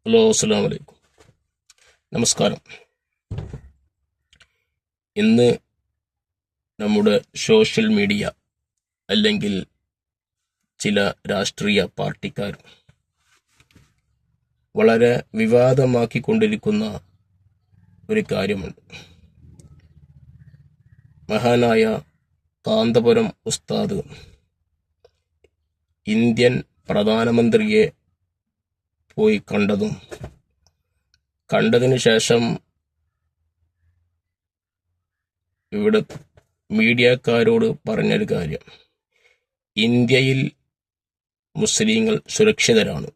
Hello, അസ്സലാമു അലൈക്കും. നമസ്കാരം. ഇന്ന് നമ്മുടെ സോഷ്യൽ മീഡിയ അല്ലെങ്കിൽ ചില രാഷ്ട്രീയ പാർട്ടിക്കാർ വളരെ വിവാദമാക്കിക്കൊണ്ടിരിക്കുന്ന ഒരു കാര്യമുണ്ട്. മഹാനായ കാന്തപുരം ഉസ്താദ് ഇന്ത്യൻ പ്രധാനമന്ത്രിയെ പോയി കണ്ടതിനു ശേഷം ഇവിടെ മീഡിയക്കാരോട് പറഞ്ഞൊരു കാര്യം, ഇന്ത്യയിൽ മുസ്ലിങ്ങൾ സുരക്ഷിതരാണ്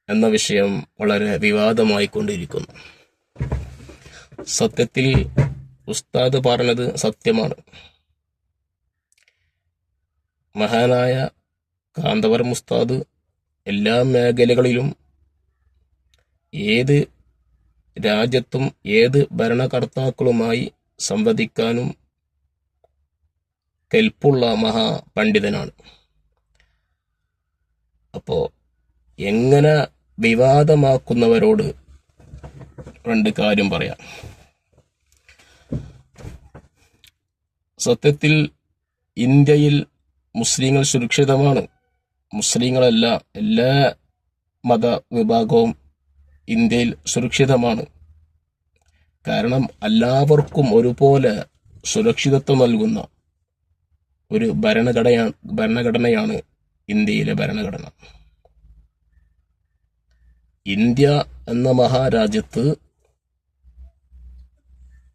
എന്ന വിഷയം വളരെ വിവാദമായിക്കൊണ്ടിരിക്കുന്നു. സത്യത്തിൽ ഉസ്താദ് പറഞ്ഞത് സത്യമാണ്. മഹാനായ കാന്തപുരം ഉസ്താദ് എല്ലാ മേഖലകളിലും ഏത് രാജ്യത്തും ഏത് ഭരണകർത്താക്കളുമായി സംവദിക്കാനും കെൽപ്പുള്ള മഹാപണ്ഡിതനാണ്. അപ്പോ എങ്ങനെ വിവാദമാക്കുന്നവരോട് രണ്ട് കാര്യം പറയാം. സത്യത്തിൽ ഇന്ത്യയിൽ മുസ്ലിങ്ങൾ സുരക്ഷിതമാണ്. മുസ്ലിങ്ങളല്ല, എല്ലാ മത വിഭാഗവും ഇന്ത്യയിൽ സുരക്ഷിതമാണ്. കാരണം എല്ലാവർക്കും ഒരുപോലെ സുരക്ഷിതത്വം നൽകുന്ന ഒരു ഭരണഘടനയാണ് ഇന്ത്യയിലെ ഭരണഘടന. ഇന്ത്യ എന്ന മഹാരാജ്യത്ത്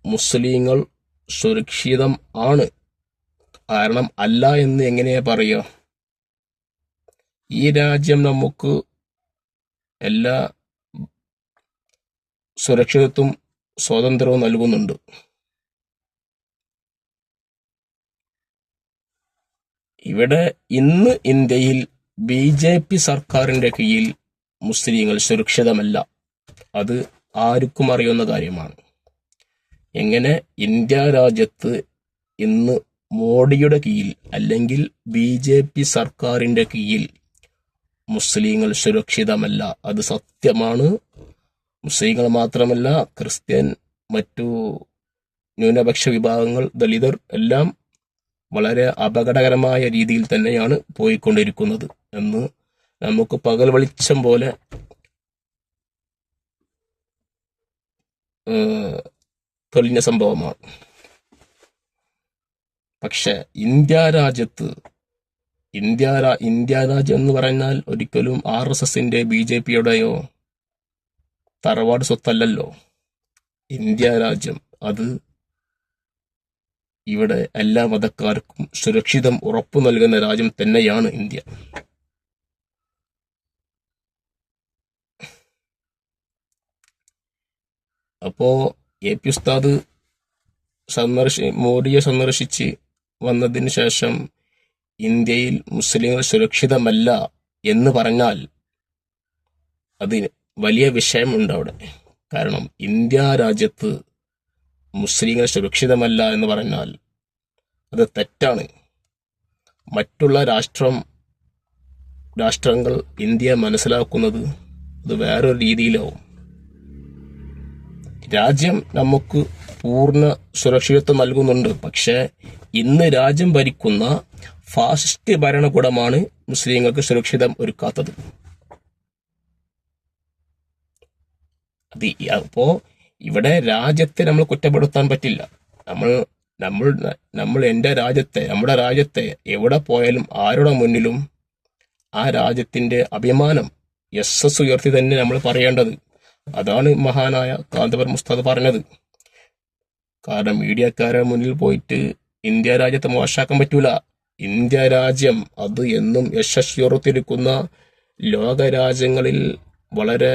മുസ്ലിങ്ങൾ സുരക്ഷിതം ആണ്. കാരണം അല്ല എന്ന് എങ്ങനെയാ പറയുക? ഈ രാജ്യം നമുക്ക് എല്ലാ സുരക്ഷിതത്വം സ്വാതന്ത്ര്യവും നൽകുന്നുണ്ട്. ഇവിടെ ഇന്ന് ഇന്ത്യയിൽ BJP സർക്കാരിന്റെ കീഴിൽ മുസ്ലിങ്ങൾ സുരക്ഷിതമല്ല. അത് ആർക്കും അറിയുന്ന കാര്യമാണ്. എങ്ങനെ ഇന്ത്യ രാജ്യത്ത് ഇന്ന് മോഡിയുടെ കീഴിൽ അല്ലെങ്കിൽ BJP സർക്കാരിന്റെ കീഴിൽ മുസ്ലിങ്ങൾ സുരക്ഷിതമല്ല, അത് സത്യമാണ്. മുസ്ലിങ്ങൾ മാത്രമല്ല, ക്രിസ്ത്യൻ, മറ്റു ന്യൂനപക്ഷ വിഭാഗങ്ങൾ, ദളിതർ എല്ലാം വളരെ അപകടകരമായ രീതിയിൽ തന്നെയാണ് പോയിക്കൊണ്ടിരിക്കുന്നത് എന്ന് നമുക്ക് പകൽ വെളിച്ചം പോലെ തെളിഞ്ഞ സംഭവമാണ്. പക്ഷെ ഇന്ത്യ രാജ്യം എന്ന് പറഞ്ഞാൽ ഒരിക്കലും RSSന്റെ BJPയുടെയോ തറവാട് സ്വത്തല്ലല്ലോ. ഇന്ത്യ രാജ്യം അത് ഇവിടെ എല്ലാ മതക്കാർക്കും സുരക്ഷിതം ഉറപ്പു നൽകുന്ന രാജ്യം തന്നെയാണ് ഇന്ത്യ. അപ്പോ AP ഉസ്താദ് മോഡിയെ സന്ദർശിച്ച് വന്നതിന് ശേഷം ഇന്ത്യയിൽ മുസ്ലിങ്ങൾ സുരക്ഷിതമല്ല എന്ന് പറഞ്ഞാൽ അത് വലിയ വിഷയമുണ്ട് അവിടെ. കാരണം ഇന്ത്യ രാജ്യത്ത് മുസ്ലിങ്ങൾ സുരക്ഷിതമല്ല എന്ന് പറഞ്ഞാൽ അത് തെറ്റാണ്. മറ്റുള്ള രാഷ്ട്രങ്ങൾ ഇന്ത്യ മനസ്സിലാക്കുന്നത് അത് വേറൊരു രീതിയിലാവും. രാജ്യം നമുക്ക് പൂർണ്ണ സുരക്ഷിതത്വം നൽകുന്നുണ്ട്. പക്ഷെ ഇന്ന് രാജ്യം ഭരിക്കുന്ന ഫാസിസ്റ്റ് ഭരണകൂടമാണ് മുസ്ലിങ്ങൾക്ക് സുരക്ഷിതം ഒരുക്കാത്തത്. അപ്പോ ഇവിടെ രാജ്യത്തെ നമ്മൾ കുറ്റപ്പെടുത്താൻ പറ്റില്ല. നമ്മൾ നമ്മുടെ രാജ്യത്തെ എവിടെ പോയാലും ആരുടെ മുന്നിലും ആ രാജ്യത്തിന്റെ അഭിമാനം യശസ് ഉയർത്തി തന്നെ നമ്മൾ പറയേണ്ടത്. അതാണ് മഹാനായ കാന്തപുരം ഉസ്താദ് പറഞ്ഞത്. കാരണം മീഡിയക്കാരെ മുന്നിൽ പോയിട്ട് ഇന്ത്യ രാജ്യത്തെ മോശമാക്കാൻ പറ്റൂല. ഇന്ത്യ രാജ്യം അത് എന്നും യശസ് ഉയർത്തിയിരിക്കുന്ന ലോകരാജ്യങ്ങളിൽ വളരെ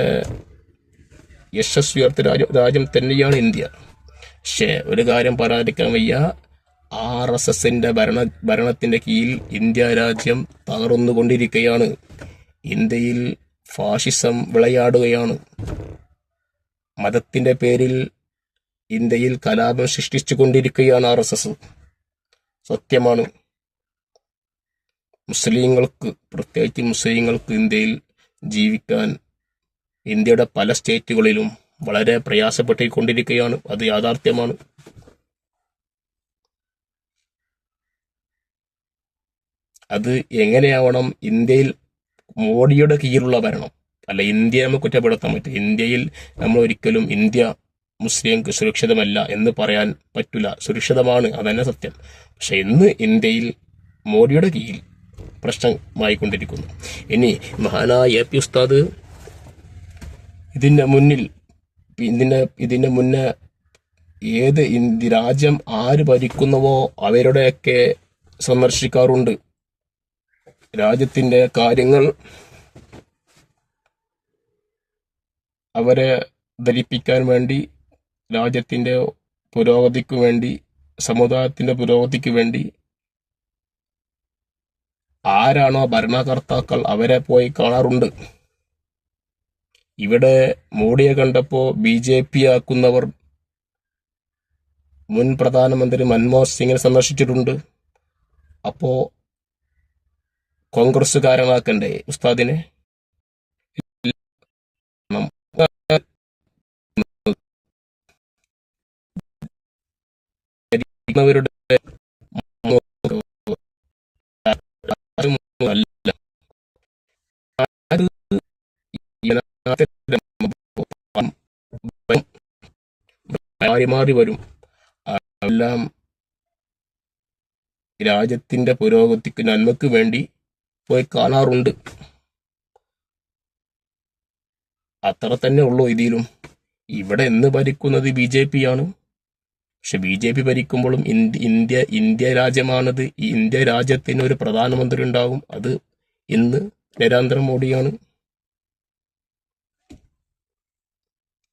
യശസ് ഉയർത്തിയ രാജ്യം തന്നെയാണ് ഇന്ത്യ. പക്ഷേ ഒരു കാര്യം പറയാതിരിക്കാൻ വയ്യ, RSSന്റെ ഭരണത്തിന്റെ കീഴിൽ ഇന്ത്യ രാജ്യം തകർന്നുകൊണ്ടിരിക്കുകയാണ്. ഇന്ത്യയിൽ ഫാഷിസം വിളയാടുകയാണ്. മതത്തിന്റെ പേരിൽ ഇന്ത്യയിൽ കലാപം സൃഷ്ടിച്ചു കൊണ്ടിരിക്കുകയാണ് RSS. സത്യമാണ്. പ്രത്യേകിച്ച് മുസ്ലിങ്ങൾക്ക് ഇന്ത്യയിൽ ജീവിക്കാൻ ഇന്ത്യയുടെ പല സ്റ്റേറ്റുകളിലും വളരെ പ്രയാസപ്പെട്ടുകൊണ്ടിരിക്കുകയാണ്. അത് യാഥാർത്ഥ്യമാണ്. അത് എങ്ങനെയാവണം? ഇന്ത്യയിൽ മോഡിയുടെ കീഴിലുള്ള ഭരണം അല്ല. ഇന്ത്യയെ നമുക്ക് കുറ്റപ്പെടുത്താൻ പറ്റും. ഇന്ത്യയിൽ നമ്മൾ ഒരിക്കലും ഇന്ത്യ മുസ്ലിംക്ക് സുരക്ഷിതമല്ല എന്ന് പറയാൻ പറ്റില്ല. സുരക്ഷിതമാണ്, അതന്നെ സത്യം. പക്ഷെ ഇന്ന് ഇന്ത്യയിൽ മോഡിയുടെ കീഴിൽ പ്രശ്നമായിക്കൊണ്ടിരിക്കുന്നു. ഇനി മഹാനായ എ പി ഉസ്താദ് ഇതിന്റെ മുന്നേ ഏത് രാജ്യം ആര് ഭരിക്കുന്നുവോ അവരുടെയൊക്കെ സന്ദർശിക്കാറുണ്ട്. രാജ്യത്തിന്റെ കാര്യങ്ങൾ അവരെ ധരിപ്പിക്കാൻ വേണ്ടി, രാജ്യത്തിന്റെ പുരോഗതിക്ക് വേണ്ടി, സമുദായത്തിന്റെ പുരോഗതിക്ക് വേണ്ടി ആരാണോ ഭരണകർത്താക്കൾ അവരെ പോയി കാണാറുണ്ട്. ഇവിടെ മോഡിയെ കണ്ടപ്പോ BJP ആക്കുന്നവർ മുൻ പ്രധാനമന്ത്രി മൻമോഹൻ സിംഗിനെ സന്ദർശിച്ചിട്ടുണ്ട്. അപ്പോ കോൺഗ്രസ്സുകാരനാക്കണ്ടേ ഉസ്താദിനെ? വരുടെ മാറി വരും. എല്ലാം രാജ്യത്തിന്റെ പുരോഗതിക്ക് നന്മക്ക് വേണ്ടി പോയി കാണാറുണ്ട്. അത്ര തന്നെ ഉള്ളൂ ഇതിലും. ഇവിടെ എന്ന് ഭരിക്കുന്നത് BJP ആണ്. പക്ഷെ BJP ഭരിക്കുമ്പോഴും ഇന്ത്യ രാജ്യമാണത്. ഈ ഇന്ത്യ രാജ്യത്തിന് ഒരു പ്രധാനമന്ത്രി ഉണ്ടാകും. അത് ഇന്ന് നരേന്ദ്രമോദിയാണ്.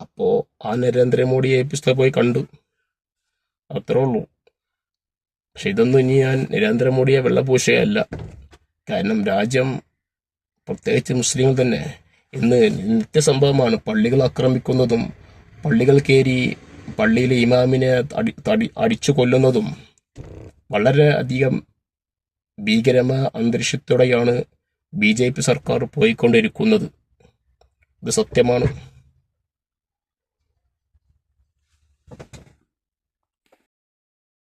അപ്പോ ആ നരേന്ദ്രമോദിയെ പുസ്തകം പോയി കണ്ടു, അത്രേ ഉള്ളൂ. പക്ഷെ ഇതൊന്നും ഇനി ഞാൻ നരേന്ദ്രമോദിയെ വെള്ളപൂശയല്ല. കാരണം രാജ്യം, പ്രത്യേകിച്ച് മുസ്ലിങ്ങൾ തന്നെ ഇന്ന് നിത്യസംഭവമാണ് പള്ളികൾ ആക്രമിക്കുന്നതും, പള്ളികൾ കയറി പള്ളിയിലെ ഇമാമിനെ അടിച്ചു കൊല്ലുന്നതും. വളരെ അധികം ഭീകരമായ അന്തരീക്ഷത്തോടെയാണ് BJP സർക്കാർ പോയിക്കൊണ്ടിരിക്കുന്നത്. ഇത് സത്യമാണ്.